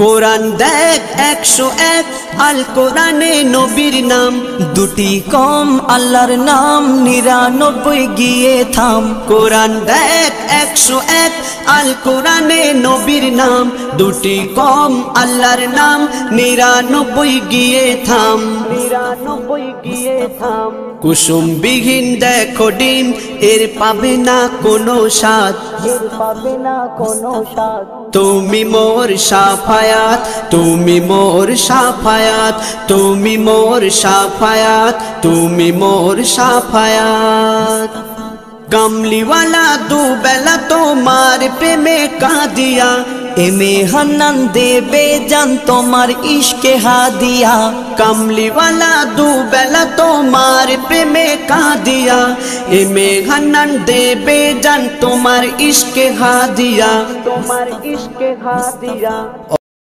কোরআন দেখ 101 আল কোরআনে নবীর নাম, দুটি কম আল্লাহর নাম 99 গিয়ে থাম। কোরআন দেখ 101 আল কোরআনে নবীর নাম, দুটি কম আল্লাহর নাম 99 গিয়ে থাম। 99 গিয়ে থাম। কুসুম বিহীন দেখো ডিম, এর পাবে না কোনো স্বাদ, এর পাবে না কোনো স্বাদ। তুমি মোর শাফায়াত, তুমি মোর শাফায়াত, তুমি মোর শাফায়াত, তুমি মোর শাফায়াত। কামলিওয়ালা দুবেলা তোমার প্রেমে কাঁদিয়া, এমে হান্নান দেবে জান তোমার ইশকে হাদিয়া। কামলিওয়ালা দুবেলা তোমার প্রেমে কাঁদিয়া, এমে হান্নান দেবে জান তোমার ইশকে হাদিয়া, তোমার ইশকে হাদিয়া।